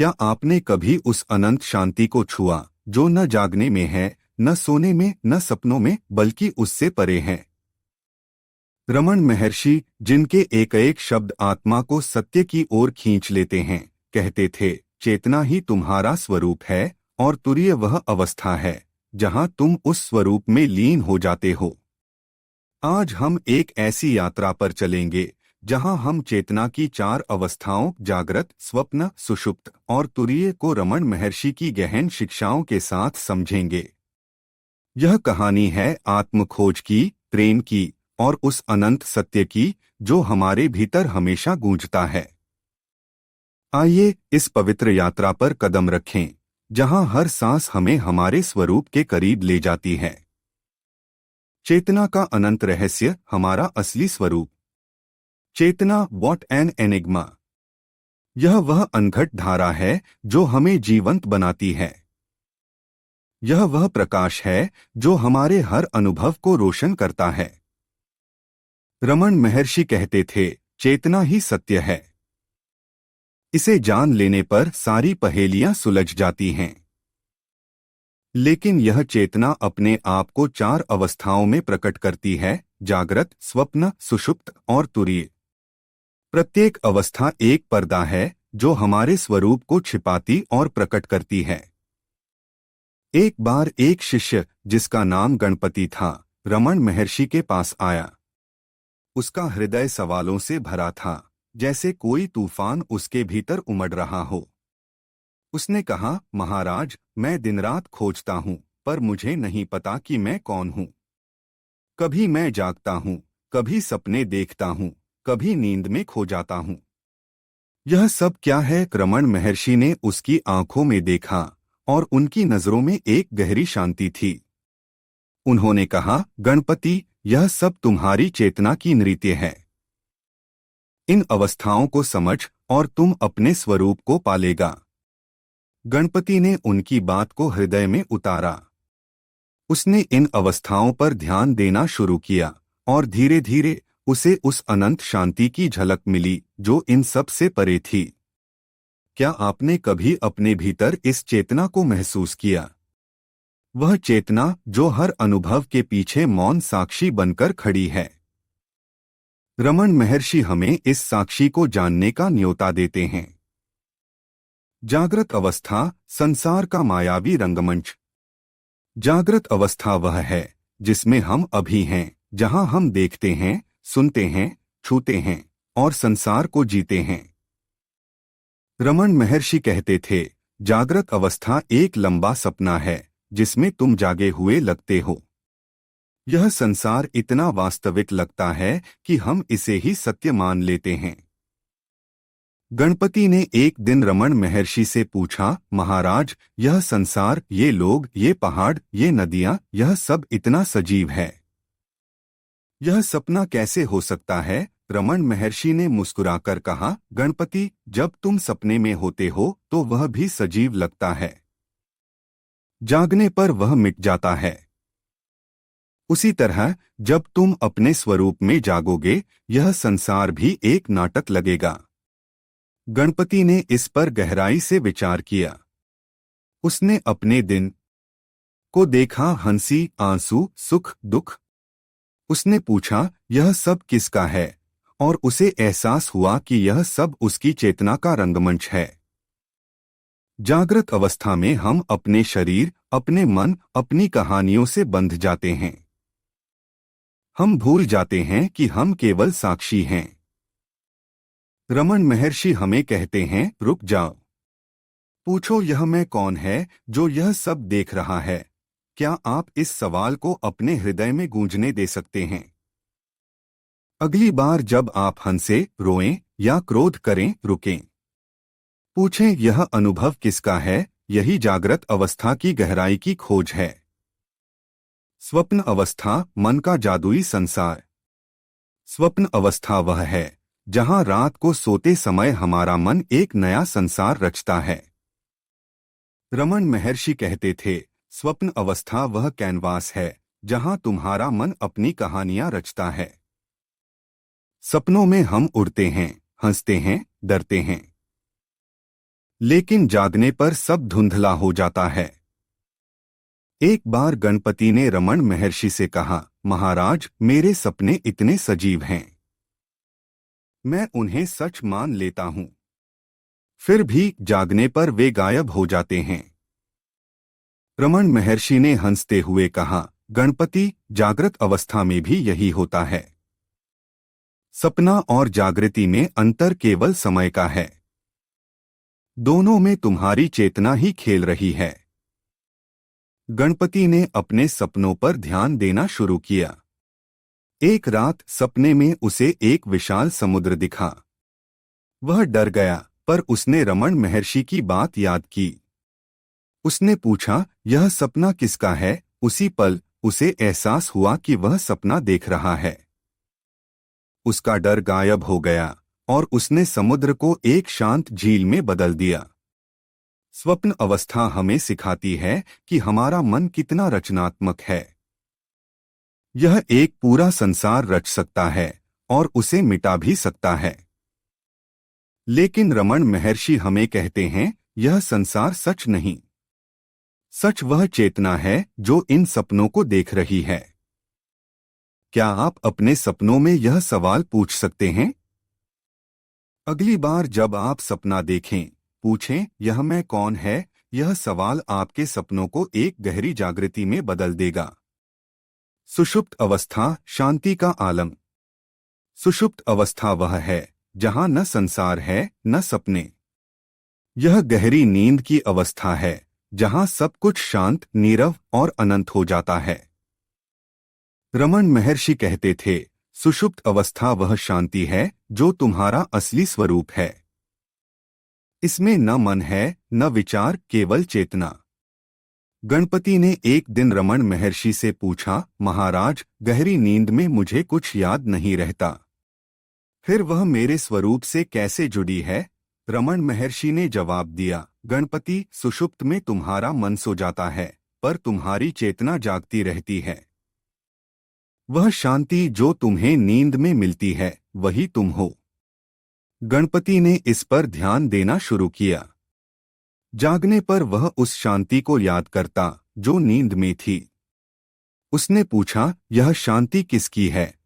क्या आपने कभी उस अनंत शांति को छुआ जो न जागने में है, न सोने में, न सपनों में, बल्कि उससे परे है? रमन महर्षि, जिनके एक एक शब्द आत्मा को सत्य की ओर खींच लेते हैं, कहते थे, चेतना ही तुम्हारा स्वरूप है और तुरीय वह अवस्था है जहां तुम उस स्वरूप में लीन हो जाते हो। आज हम एक ऐसी यात्रा पर चलेंगे जहां हम चेतना की चार अवस्थाओं जागृत, स्वप्न, सुषुप्त और तुरीय को रमन महर्षि की गहन शिक्षाओं के साथ समझेंगे। यह कहानी है आत्मखोज की, प्रेम की और उस अनंत सत्य की जो हमारे भीतर हमेशा गूंजता है। आइए इस पवित्र यात्रा पर कदम रखें जहां हर सांस हमें हमारे स्वरूप के करीब ले जाती है। चेतना का अनंत रहस्य, हमारा असली स्वरूप। चेतना, व्हाट एन एनिग्मा। यह वह अनघट धारा है जो हमें जीवंत बनाती है। यह वह प्रकाश है जो हमारे हर अनुभव को रोशन करता है। रमन महर्षि कहते थे, चेतना ही सत्य है। इसे जान लेने पर सारी पहेलियां सुलझ जाती हैं। लेकिन यह चेतना अपने आप को चार अवस्थाओं में प्रकट करती है: जागृत, स्वप्न, सुषुप्त और तुरीय। प्रत्येक अवस्था एक पर्दा है जो हमारे स्वरूप को छिपाती और प्रकट करती है। एक बार एक शिष्य जिसका नाम गणपति था, रमन महर्षि के पास आया। उसका हृदय सवालों से भरा था, जैसे कोई तूफान उसके भीतर उमड़ रहा हो। उसने कहा, महाराज, मैं दिन रात खोजता हूँ, पर मुझे नहीं पता कि मैं कौन हूँ। कभी मैं जागता हूँ, कभी सपने देखता हूँ, कभी नींद में खो जाता हूँ। यह सब क्या है? रमन महर्षि ने उसकी आंखों में देखा और उनकी नजरों में एक गहरी शांति थी। उन्होंने कहा, गणपति, यह सब तुम्हारी चेतना की नृत्य है। इन अवस्थाओं को समझ और तुम अपने स्वरूप को पालेगा। गणपति ने उनकी बात को हृदय में उतारा। उसने इन अवस्थाओं पर ध्यान देना शुरू किया और धीरे धीरे उसे उस अनंत शांति की झलक मिली जो इन सब से परे थी। क्या आपने कभी अपने भीतर इस चेतना को महसूस किया? वह चेतना जो हर अनुभव के पीछे मौन साक्षी बनकर खड़ी है। रमन महर्षि हमें इस साक्षी को जानने का न्योता देते हैं। जागृत अवस्था, संसार का मायावी रंगमंच। जागृत अवस्था वह है जिसमें हम अभी हैं, जहां हम देखते हैं, सुनते हैं, छूते हैं और संसार को जीते हैं। रमन महर्षि कहते थे, जागृत अवस्था एक लंबा सपना है जिसमें तुम जागे हुए लगते हो। यह संसार इतना वास्तविक लगता है कि हम इसे ही सत्य मान लेते हैं। गणपति ने एक दिन रमन महर्षि से पूछा, महाराज, यह संसार, ये लोग, ये पहाड़, ये नदियां, यह सब इतना सजीव है। यह सपना कैसे हो सकता है? रमन महर्षि ने मुस्कुराकर कहा, गणपति, जब तुम सपने में होते हो तो वह भी सजीव लगता है। जागने पर वह मिट जाता है। उसी तरह जब तुम अपने स्वरूप में जागोगे, यह संसार भी एक नाटक लगेगा। गणपति ने इस पर गहराई से विचार किया। उसने अपने दिन को देखा, हंसी, आंसू, सुख, दुख। उसने पूछा, यह सब किसका है? और उसे एहसास हुआ कि यह सब उसकी चेतना का रंगमंच है। जागृत अवस्था में हम अपने शरीर, अपने मन, अपनी कहानियों से बंध जाते हैं। हम भूल जाते हैं कि हम केवल साक्षी हैं। रमन महर्षि हमें कहते हैं, रुक जाओ। पूछो, यह मैं कौन है जो यह सब देख रहा है? क्या आप इस सवाल को अपने हृदय में गूंजने दे सकते हैं? अगली बार जब आप हंसे, रोएं या क्रोध करें, रुकें। पूछें, यह अनुभव किसका है? यही जागृत अवस्था की गहराई की खोज है। स्वप्न अवस्था, मन का जादुई संसार। स्वप्न अवस्था वह है जहां रात को सोते समय हमारा मन एक नया संसार रचता है। रमन महर्षि कहते थे, स्वप्न अवस्था वह कैनवास है जहां तुम्हारा मन अपनी कहानियां रचता है। सपनों में हम उड़ते हैं, हंसते हैं, डरते हैं। लेकिन जागने पर सब धुंधला हो जाता है। एक बार गणपति ने रमण महर्षि से कहा, महाराज, मेरे सपने इतने सजीव हैं, मैं उन्हें सच मान लेता हूं, फिर भी जागने पर वे गायब हो जाते हैं। रमण महर्षि ने हंसते हुए कहा, गणपति, जागृत अवस्था में भी यही होता है। सपना और जागृति में अंतर केवल समय का है। दोनों में तुम्हारी चेतना ही खेल रही है। गणपति ने अपने सपनों पर ध्यान देना शुरू किया। एक रात सपने में उसे एक विशाल समुद्र दिखा। वह डर गया, पर उसने रमण महर्षि की बात याद की। उसने पूछा, यह सपना किसका है? उसी पल उसे एहसास हुआ कि वह सपना देख रहा है। उसका डर गायब हो गया और उसने समुद्र को एक शांत झील में बदल दिया। स्वप्न अवस्था हमें सिखाती है कि हमारा मन कितना रचनात्मक है। यह एक पूरा संसार रच सकता है और उसे मिटा भी सकता है। लेकिन रमण महर्षि हमें कहते हैं, यह संसार सच नहीं। सच वह चेतना है जो इन सपनों को देख रही है। क्या आप अपने सपनों में यह सवाल पूछ सकते हैं? अगली बार जब आप सपना देखें, पूछें, यह मैं कौन है? यह सवाल आपके सपनों को एक गहरी जागृति में बदल देगा। सुषुप्त अवस्था, शांति का आलम। सुषुप्त अवस्था वह है जहां न संसार है न सपने। यह गहरी नींद की अवस्था है जहां सब कुछ शांत, नीरव और अनंत हो जाता है। रमण महर्षि कहते थे, सुषुप्त अवस्था वह शांति है जो तुम्हारा असली स्वरूप है। इसमें न मन है न विचार, केवल चेतना। गणपति ने एक दिन रमण महर्षि से पूछा, महाराज, गहरी नींद में मुझे कुछ याद नहीं रहता, फिर वह मेरे स्वरूप से कैसे जुड़ी है? रमण महर्षि ने जवाब दिया, गणपति, सुषुप्त में तुम्हारा मन सो जाता है, पर तुम्हारी चेतना जागती रहती है। वह शांति जो तुम्हें नींद में मिलती है, वही तुम हो। गणपति ने इस पर ध्यान देना शुरू किया। जागने पर वह उस शांति को याद करता जो नींद में थी। उसने पूछा, यह शांति किसकी है?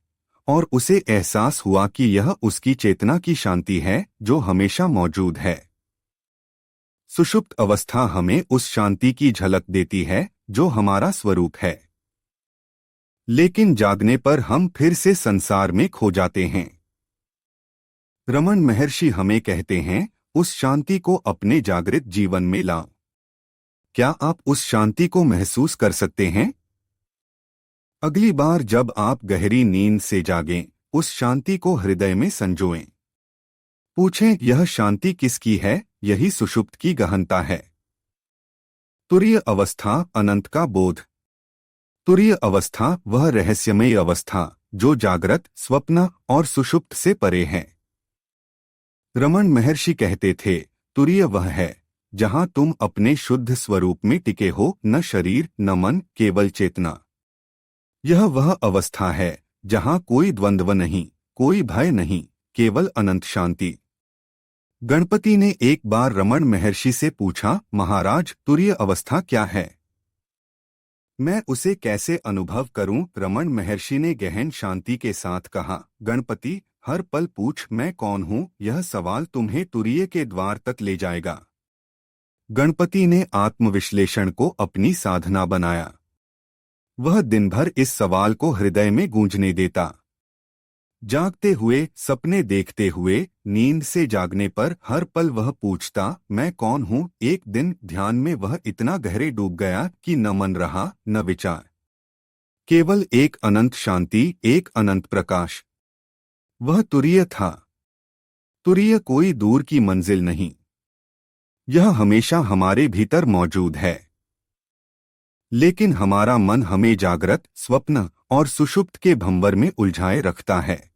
और उसे एहसास हुआ कि यह उसकी चेतना की शांति है जो हमेशा मौजूद है। सुषुप्त अवस्था हमें उस शांति की झलक देती है जो हमारा स्वरूप है। लेकिन जागने पर हम फिर से संसार में खो जाते हैं। रमण महर्षि हमें कहते हैं, उस शांति को अपने जागृत जीवन में लाओ। क्या आप उस शांति को महसूस कर सकते हैं? अगली बार जब आप गहरी नींद से जागें, उस शांति को हृदय में संजोएं। पूछें, यह शांति किसकी है? यही सुषुप्त की गहनता है। तुरीय अवस्था, अनंत का बोध। तुरीय अवस्था वह रहस्यमय अवस्था जो जागृत, स्वप्न और सुषुप्त से परे है। रमण महर्षि कहते थे, तुरीय वह है जहां तुम अपने शुद्ध स्वरूप में टिके हो, न शरीर न मन, केवल चेतना। यह वह अवस्था है जहां कोई द्वंद्व नहीं, कोई भय नहीं, केवल अनंत शांति। गणपति ने एक बार रमण महर्षि से पूछा, महाराज, तुरीय अवस्था क्या है? मैं उसे कैसे अनुभव करूं? रमण महर्षि ने गहन शांति के साथ कहा, गणपति, हर पल पूछ, मैं कौन हूं? यह सवाल तुम्हें तुरीय के द्वार तक ले जाएगा। गणपति ने आत्मविश्लेषण को अपनी साधना बनाया। वह दिन भर इस सवाल को हृदय में गूंजने देता। जागते हुए, सपने देखते हुए, नींद से जागने पर हर पल वह पूछता, मैं कौन हूं? एक दिन ध्यान में वह इतना गहरे डूब गया कि न मन रहा न विचार, केवल एक अनंत शांति, एक अनंत प्रकाश। वह तुरीय था। तुरीय कोई दूर की मंजिल नहीं, यह हमेशा हमारे भीतर मौजूद है। लेकिन हमारा मन हमें जागृत, स्वप्न और सुषुप्त के भंवर में उलझाए रखता है।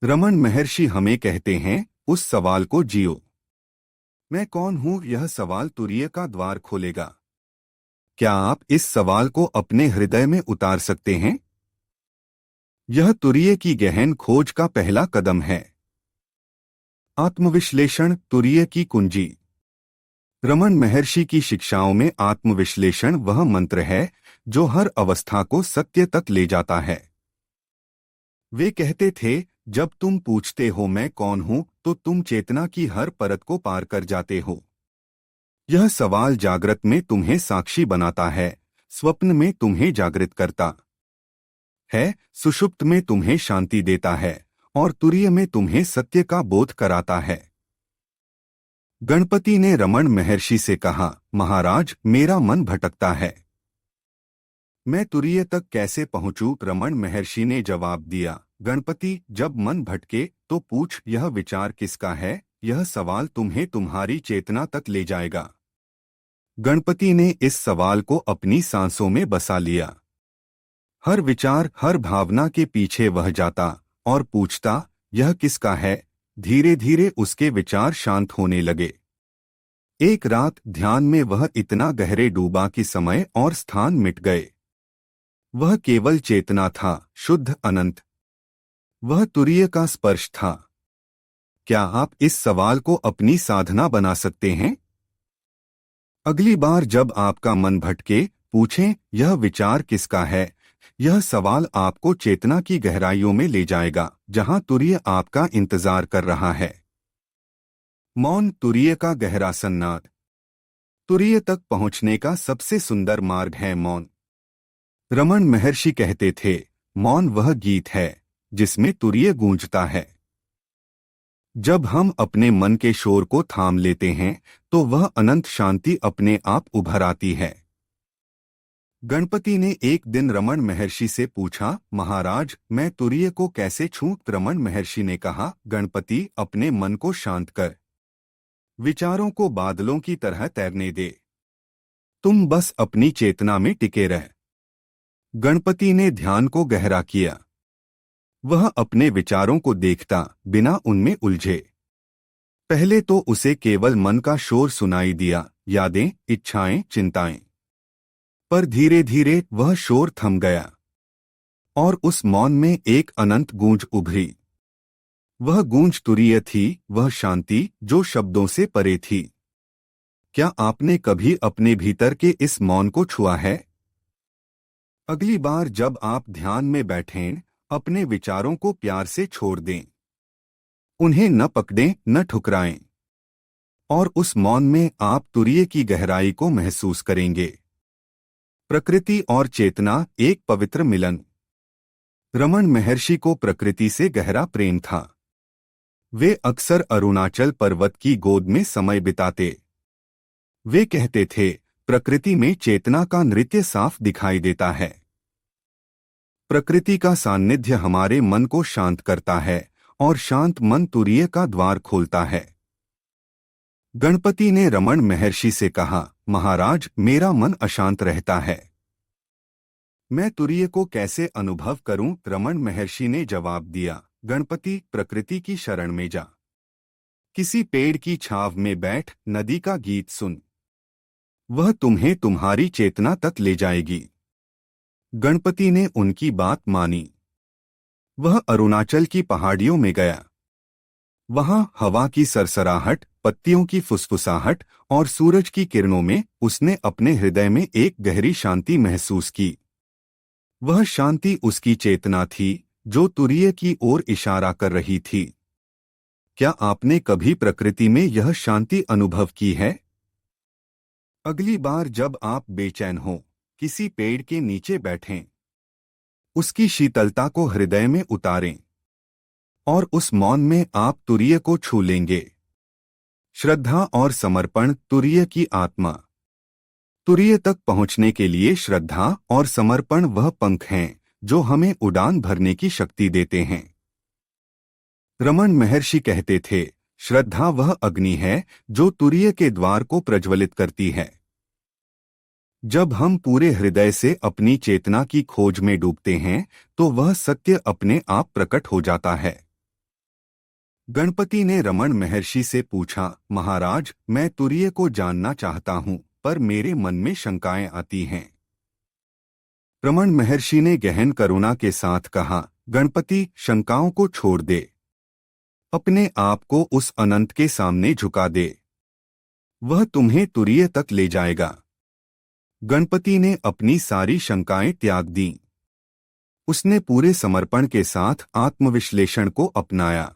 रमण महर्षि हमें कहते हैं, उस सवाल को जियो। मैं कौन हूं? यह सवाल तुरीय का द्वार खोलेगा। क्या आप इस सवाल को अपने हृदय में उतार सकते हैं? यह तुरीय की गहन खोज का पहला कदम है। आत्मविश्लेषण, तुरीय की कुंजी। रमन महर्षि की शिक्षाओं में आत्मविश्लेषण वह मंत्र है जो हर अवस्था को सत्य तक ले जाता है। वे कहते थे, जब तुम पूछते हो मैं कौन हूं, तो तुम चेतना की हर परत को पार कर जाते हो। यह सवाल जागृत में तुम्हें साक्षी बनाता है, स्वप्न में तुम्हें जागृत करता है, सुषुप्त में तुम्हें शांति देता है और तुरीय में तुम्हें सत्य का बोध कराता है। गणपति ने रमन महर्षि से कहा, महाराज, मेरा मन भटकता है, मैं तुरीय तक कैसे पहुंचूं? रमन महर्षि ने जवाब दिया, गणपति, जब मन भटके तो पूछ, यह विचार किसका है? यह सवाल तुम्हें तुम्हारी चेतना तक ले जाएगा। गणपति ने इस सवाल को अपनी सांसों में बसा लिया। हर विचार, हर भावना के पीछे वह जाता और पूछता, यह किसका है? धीरे धीरे उसके विचार शांत होने लगे। एक रात ध्यान में वह इतना गहरे डूबा कि समय और स्थान मिट गए। वह केवल चेतना था, शुद्ध, अनंत। वह तुरीय का स्पर्श था। क्या आप इस सवाल को अपनी साधना बना सकते हैं? अगली बार जब आपका मन भटके, पूछें, यह विचार किसका है? यह सवाल आपको चेतना की गहराइयों में ले जाएगा, जहां तुरीय आपका इंतजार कर रहा है। मौन तुरीय का गहरा सन्नाद। तुरीय तक पहुंचने का सबसे सुंदर मार्ग है मौन। रमन महर्षि कहते थे, मौन वह गीत है जिसमें तुरीय गूंजता है। जब हम अपने मन के शोर को थाम लेते हैं तो वह अनंत शांति अपने आप उभर आती है। गणपति ने एक दिन रमन महर्षि से पूछा, महाराज, मैं तुरीय को कैसे छूं? रमन महर्षि ने कहा, गणपति, अपने मन को शांत कर, विचारों को बादलों की तरह तैरने दे, तुम बस अपनी चेतना में टिके रह। गणपति ने ध्यान को गहरा किया। वह अपने विचारों को देखता, बिना उनमें उलझे। पहले तो उसे केवल मन का शोर सुनाई दिया, यादें, इच्छाएं, चिंताएं। पर धीरे धीरे वह शोर थम गया और उस मौन में एक अनंत गूंज उभरी। वह गूंज तुरीय थी, वह शांति जो शब्दों से परे थी। क्या आपने कभी अपने भीतर के इस मौन को छुआ है? अगली बार जब आप ध्यान में बैठें, अपने विचारों को प्यार से छोड़ दें। उन्हें न पकड़ें, न ठुकराएं। और उस मौन में आप तुरीय की गहराई को महसूस करेंगे। प्रकृति और चेतना, एक पवित्र मिलन। रमन महर्षि को प्रकृति से गहरा प्रेम था। वे अक्सर अरुणाचल पर्वत की गोद में समय बिताते। वे कहते थे, प्रकृति में चेतना का नृत्य साफ दिखाई देता है। प्रकृति का सान्निध्य हमारे मन को शांत करता है और शांत मन तुरीय का द्वार खोलता है। गणपति ने रमन महर्षि से कहा, महाराज, मेरा मन अशांत रहता है, मैं तुरीय को कैसे अनुभव करूं? रमन महर्षि ने जवाब दिया, गणपति, प्रकृति की शरण में जा, किसी पेड़ की छांव में बैठ, नदी का गीत सुन, वह तुम्हें तुम्हारी चेतना तक ले जाएगी। गणपति ने उनकी बात मानी। वह अरुणाचल की पहाड़ियों में गया। वहां हवा की सरसराहट, पत्तियों की फुसफुसाहट और सूरज की किरणों में उसने अपने हृदय में एक गहरी शांति महसूस की। वह शांति उसकी चेतना थी जो तुरीय की ओर इशारा कर रही थी। क्या आपने कभी प्रकृति में यह शांति अनुभव की है? अगली बार जब आप बेचैन हो, किसी पेड़ के नीचे बैठें, उसकी शीतलता को हृदय में उतारें और उस मौन में आप तुरीय को छू लेंगे। श्रद्धा और समर्पण, तुरीय की आत्मा। तुरीय तक पहुंचने के लिए श्रद्धा और समर्पण वह पंख हैं जो हमें उड़ान भरने की शक्ति देते हैं। रमन महर्षि कहते थे, श्रद्धा वह अग्नि है जो तुरीय के द्वार को प्रज्वलित करती है। जब हम पूरे हृदय से अपनी चेतना की खोज में डूबते हैं तो वह सत्य अपने आप प्रकट हो जाता है। गणपति ने रमन महर्षि से पूछा, महाराज, मैं तुरीय को जानना चाहता हूं, पर मेरे मन में शंकाएं आती हैं। रमन महर्षि ने गहन करुणा के साथ कहा, गणपति, शंकाओं को छोड़ दे, अपने आप को उस अनंत के सामने झुका दे। वह तुम्हें तुरीय तक ले जाएगा। गणपति ने अपनी सारी शंकाएं त्याग दीं। उसने पूरे समर्पण के साथ आत्मविश्लेषण को अपनाया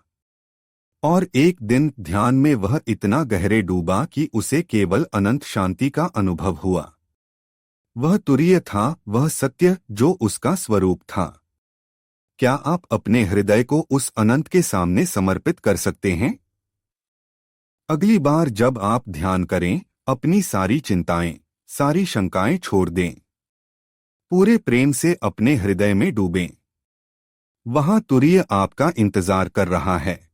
और एक दिन ध्यान में वह इतना गहरे डूबा कि उसे केवल अनंत शांति का अनुभव हुआ। वह तुरीय था, वह सत्य जो उसका स्वरूप था। क्या आप अपने हृदय को उस अनंत के सामने समर्पित कर सकते हैं? अगली बार जब आप ध्यान करें, अपनी सारी चिंताएं, सारी शंकाएं छोड़ दें। पूरे प्रेम से अपने हृदय में डूबें। वहां तुरीय आपका इंतजार कर रहा है।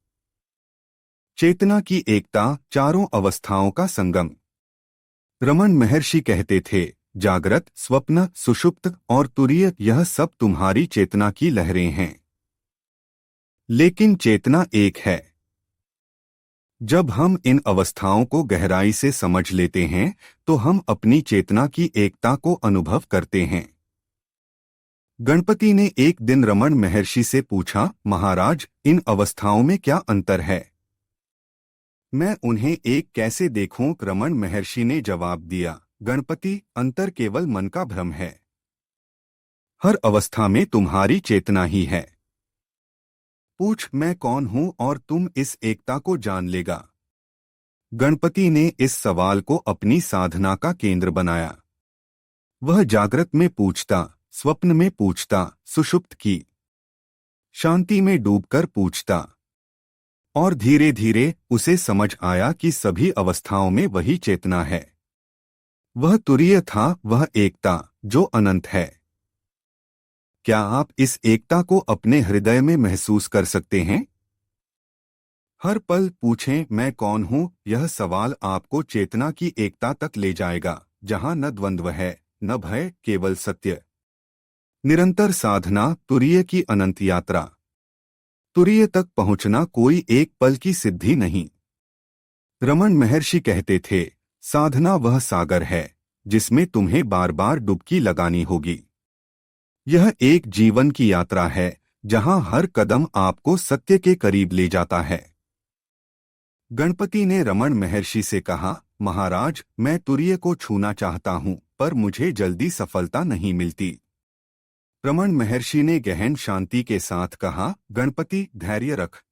चेतना की एकता, चारों अवस्थाओं का संगम। रमन महर्षि कहते थे, जागृत, स्वप्न, सुषुप्त और तुरीय, यह सब तुम्हारी चेतना की लहरें हैं। लेकिन चेतना एक है। जब हम इन अवस्थाओं को गहराई से समझ लेते हैं तो हम अपनी चेतना की एकता को अनुभव करते हैं। गणपति ने एक दिन रमन महर्षि से पूछा, महाराज, इन अवस्थाओं में क्या अंतर है? मैं उन्हें एक कैसे देखूं? रमन महर्षि ने जवाब दिया, गणपति, अंतर केवल मन का भ्रम है। हर अवस्था में तुम्हारी चेतना ही है। पूछ, मैं कौन हूं और तुम इस एकता को जान लेगा। गणपति ने इस सवाल को अपनी साधना का केंद्र बनाया। वह जागृत में पूछता, स्वप्न में पूछता, सुषुप्त की शांति में डूबकर पूछता और धीरे धीरे उसे समझ आया कि सभी अवस्थाओं में वही चेतना है। वह तुरीय था, वह एकता जो अनंत है। क्या आप इस एकता को अपने हृदय में महसूस कर सकते हैं? हर पल पूछें, मैं कौन हूं? यह सवाल आपको चेतना की एकता तक ले जाएगा, जहां न द्वंद्व है, न भय, केवल सत्य। निरंतर साधना, तुरीय की अनंत यात्रा। तुरीय तक पहुंचना कोई एक पल की सिद्धि नहीं। रमन महर्षि कहते थे, साधना वह सागर है जिसमें तुम्हें बार बार डुबकी लगानी होगी। यह एक जीवन की यात्रा है जहां हर कदम आपको सत्य के करीब ले जाता है। गणपति ने रमन महर्षि से कहा, महाराज, मैं तुरीय को छूना चाहता हूं, पर मुझे जल्दी सफलता नहीं मिलती। रमन महर्षि ने गहन शांति के साथ कहा, गणपति, धैर्य रख।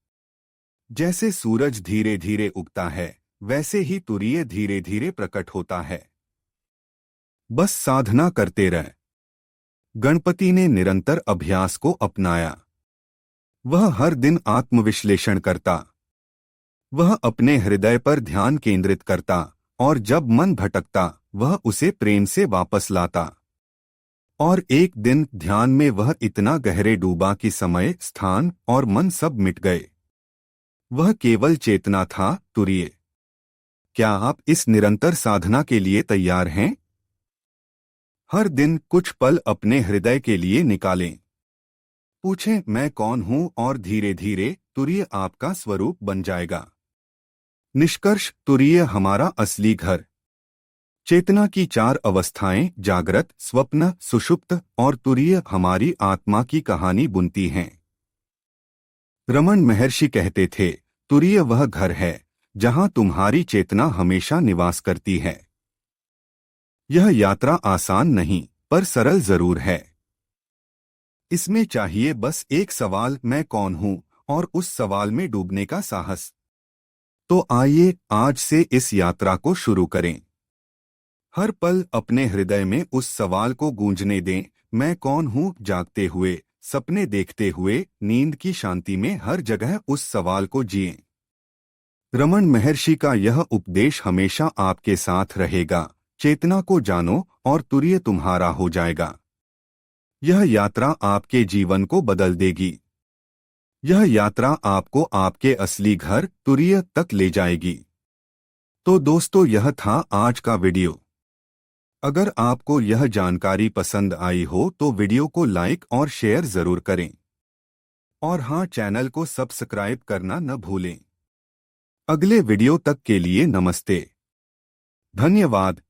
जैसे सूरज धीरे धीरे उगता है, वैसे ही तुरीय धीरे धीरे प्रकट होता है। बस साधना करते रह। गणपति ने निरंतर अभ्यास को अपनाया। वह हर दिन आत्मविश्लेषण करता। वह अपने हृदय पर ध्यान केंद्रित करता और जब मन भटकता, वह उसे प्रेम से वापस लाता। और एक दिन ध्यान में वह इतना गहरे डूबा कि समय, स्थान और मन सब मिट गए। वह केवल चेतना था, तुरीय। क्या आप इस निरंतर साधना के लिए तैयार हैं? हर दिन कुछ पल अपने हृदय के लिए निकालें। पूछें, मैं कौन हूं, और धीरे धीरे तुरीय आपका स्वरूप बन जाएगा। निष्कर्ष, तुरीय हमारा असली घर। चेतना की चार अवस्थाएं, जागृत, स्वप्न, सुषुप्त और तुरीय, हमारी आत्मा की कहानी बुनती हैं। रमन महर्षि कहते थे, तुरीय वह घर है जहां तुम्हारी चेतना हमेशा निवास करती है। यह यात्रा आसान नहीं, पर सरल जरूर है। इसमें चाहिए बस एक सवाल, मैं कौन हूं, और उस सवाल में डूबने का साहस। तो आइए आज से इस यात्रा को शुरू करें। हर पल अपने हृदय में उस सवाल को गूंजने दें, मैं कौन हूं। जागते हुए, सपने देखते हुए, नींद की शांति में हर जगह उस सवाल को जिएं। रमन महर्षि का यह उपदेश हमेशा आपके साथ रहेगा। चेतना को जानो और तुरीय तुम्हारा हो जाएगा। यह यात्रा आपके जीवन को बदल देगी। यह यात्रा आपको आपके असली घर, तुरीय तक ले जाएगी। तो दोस्तों, यह था आज का वीडियो। अगर आपको यह जानकारी पसंद आई हो तो वीडियो को लाइक और शेयर जरूर करें। और हाँ, चैनल को सब्सक्राइब करना न भूलें। अगले वीडियो तक के लिए नमस्ते। धन्यवाद।